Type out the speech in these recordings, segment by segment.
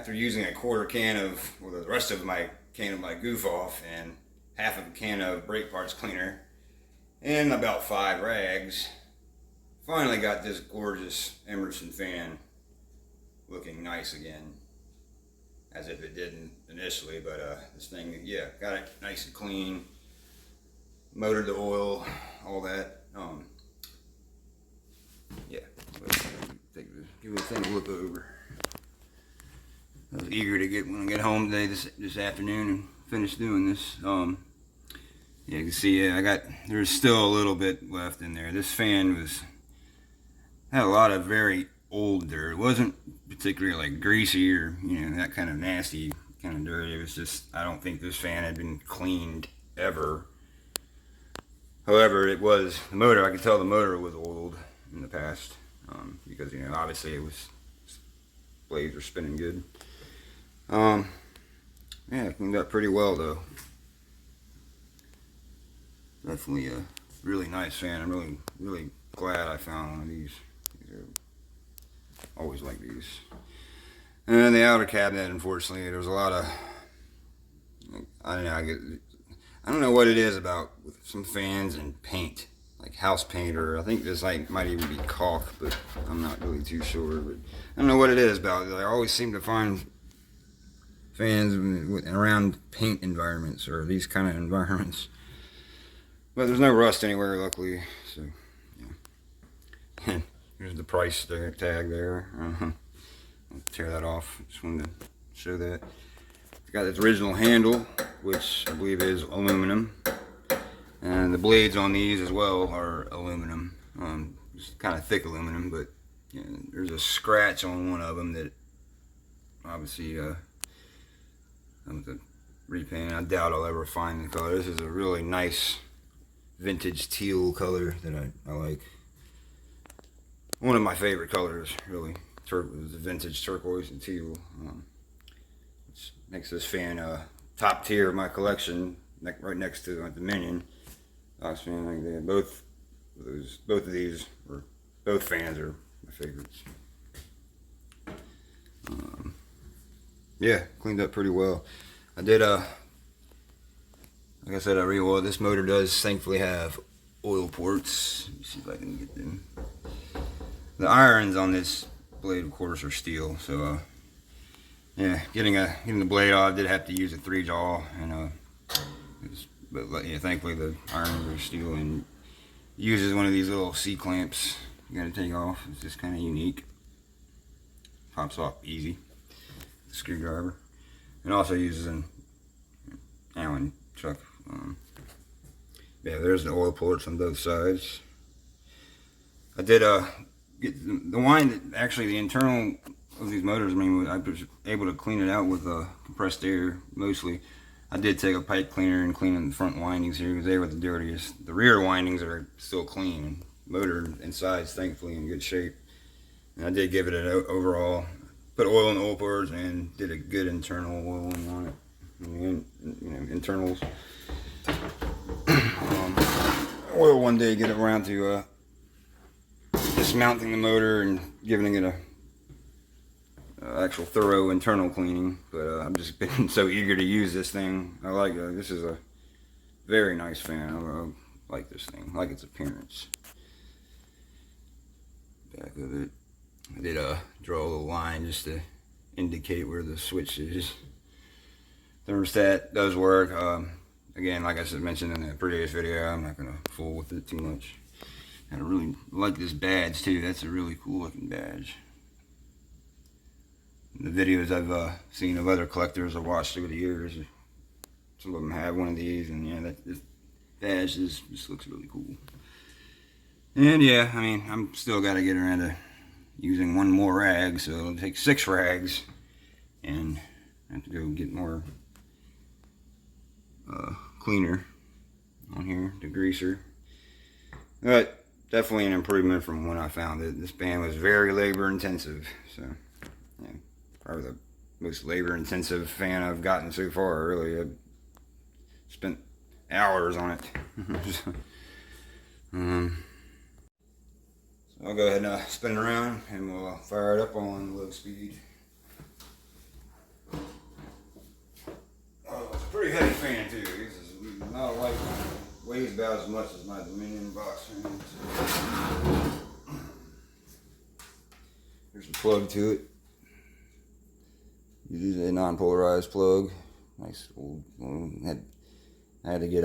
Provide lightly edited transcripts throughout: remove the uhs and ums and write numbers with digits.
after using a quarter can of, well, the rest of my can of my goof off and half of a can of brake parts cleaner and about 5 rags, finally got this gorgeous Emerson fan looking nice again, as if it didn't initially. But this thing, yeah, got it nice and clean, motored the oil, all that. Yeah, give the thing a look over. I was eager to get when I get home today, this afternoon, and finish doing this. Yeah, you can see, there's still a little bit left in there. This fan had a lot of very old dirt. It wasn't particularly like greasy or, that kind of nasty kind of dirt. It was just, I don't think this fan had been cleaned ever. However, it was, the motor, I could tell the motor was old in the past, because, obviously blades were spinning good. Yeah, cleaned up pretty well though. Definitely a really nice fan. I'm really glad I found one of these. Always like these. And then the outer cabinet, unfortunately, there was a lot of, I don't know what it is about with some fans and paint, like house paint, or I think this might even be caulk, but I'm not really too sure. But I don't know what it is about it. I always seem to find fans around paint environments, or these kind of environments. But there's no rust anywhere, luckily. So, yeah. Here's the price tag there. I'll tear that off. Just wanted to show that. It's got its original handle, which I believe is aluminum. And the blades on these as well are aluminum. Just kind of thick aluminum, but there's a scratch on one of them that obviously I'm going to repaint. I doubt I'll ever find the color. This is a really nice vintage teal color that I like. One of my favorite colors, really. The vintage turquoise and teal, which makes this fan top tier of my collection, right next to the Minion box fan. Like they both of these, or both fans, are my favorites. Yeah, cleaned up pretty well. I did like I said, this motor does thankfully have oil ports. Let me see if I can get them. The irons on this blade, of course, are steel, so yeah, getting the blade off, I did have to use a 3-jaw, and but yeah, thankfully the irons are steel, and uses one of these little C clamps you gotta take off. It's just kind of unique. Pops off easy. Screwdriver, and also uses an Allen chuck. Yeah, there's the oil ports on both sides. I did get the wind, actually the internal of these motors. I mean, I was able to clean it out with compressed air mostly. I did take a pipe cleaner and clean the front windings here because they were the dirtiest. The rear windings are still clean. Motor inside is thankfully in good shape. And I did give it an overall, put oil in the oil ports and did a good internal oiling on it. Internals. I will one day get around to dismounting the motor and giving it a actual thorough internal cleaning, but I've just been so eager to use this thing. I like it. This is a very nice fan. I like this thing. I like its appearance. Back of it, I did draw a little line just to indicate where the switch is. Thermostat does work. Again, like I mentioned in the previous video, I'm not going to fool with it too much. I really like this badge too. That's a really cool looking badge. The videos I've seen of other collectors I've watched over the years, some of them have one of these, and yeah, this badge just looks really cool. And yeah, I mean, I'm still got to get around to using one more rag, so it'll take 6 rags, and I have to go get more cleaner on here, degreaser. But definitely an improvement from when I found it. This band was very labor intensive, so yeah, probably the most labor intensive fan I've gotten so far. Really, I've spent hours on it. So I'll go ahead and spin it around, and we'll fire it up on low speed. fan too. This is not a light one. Weighs about as much as my Emerson Box Fan. There's a plug to it. It is a non-polarized plug. Nice old one. I had to get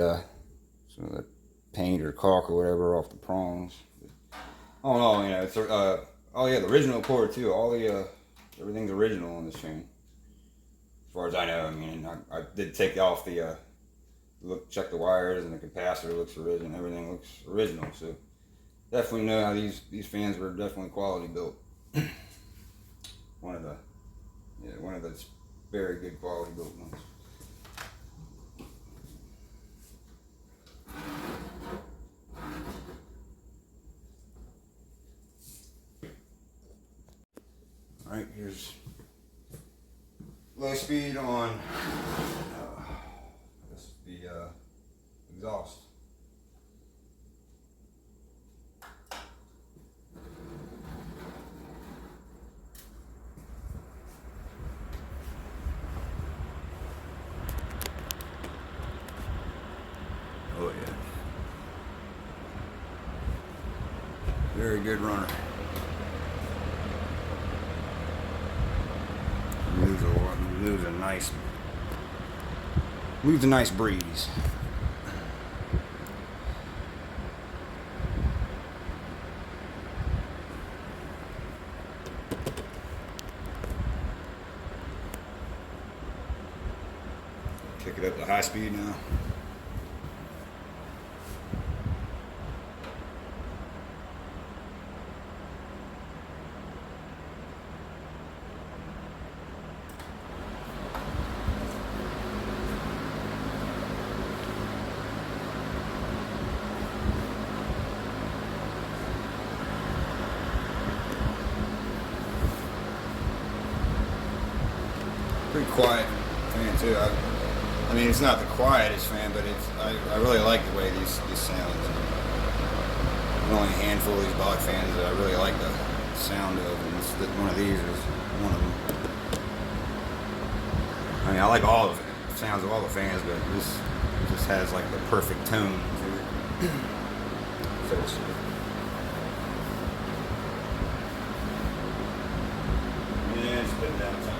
some of that paint or caulk or whatever off the prongs. Oh no, you know, it's oh yeah, the original cord too. All the everything's original on this fan. As far as I know, I mean, I did take off the check the wires, and the capacitor looks original. Everything looks original, so definitely know how these fans were definitely quality built. one of the very good quality built ones. All right, here's low speed on the exhaust. Oh yeah, very good runner. Leaves a nice breeze. Kick it up to high speed now. Pretty quiet fan too. I mean, it's not the quietest fan, but I really like the way these sound. There's only a handful of these box fans that I really like the sound of, and one of these is one of them. I mean, I like all of the sounds of all the fans, but this just has like the perfect tone to it. So it's, yeah, it's been down time.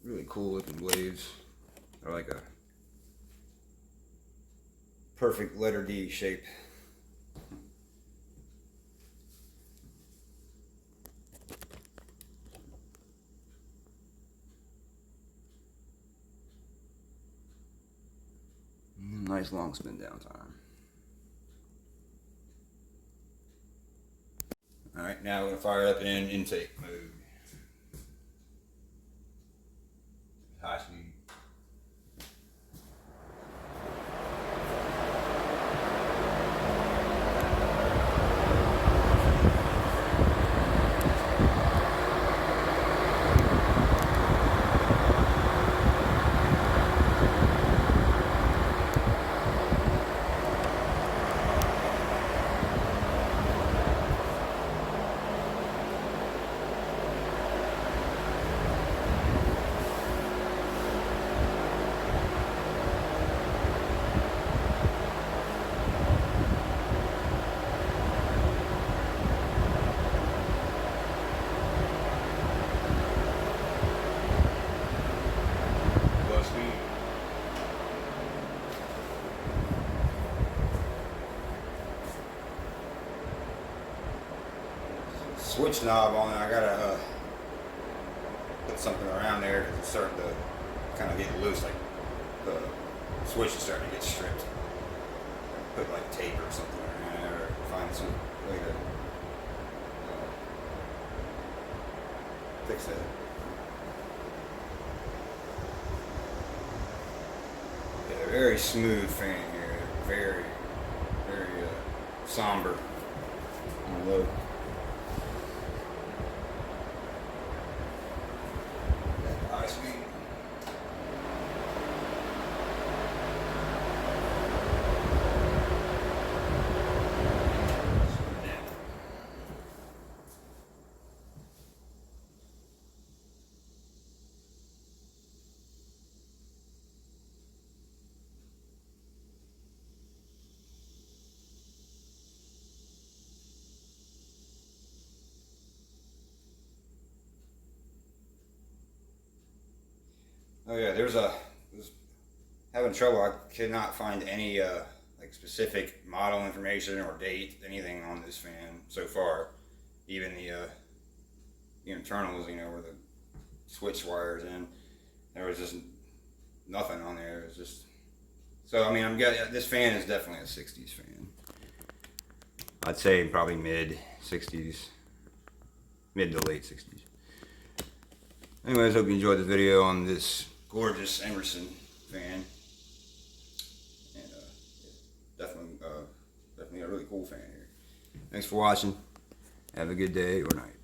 Really cool looking blades. They're like a perfect letter D shape. Nice long spin down time. Alright, now we're going to fire it up in intake mode. High speed. Switch knob on it. I gotta put something around there because it's starting to kind of get loose. Like the switch is starting to get stripped. Put like tape or something around there, or find some way to fix that. Yeah, very smooth fan here. Very somber on low. Alright, sweet. Oh yeah, was having trouble. I could not find any like specific model information or date, anything on this fan so far. Even the internals, you know, where the switch wires in, there was just nothing on there. It was just so. I mean, I'm getting this fan is definitely a '60s fan. I'd say probably mid '60s, mid to late '60s. Anyways, hope you enjoyed the video on this gorgeous Emerson fan, and definitely a really cool fan here. Thanks for watching. Have a good day or night.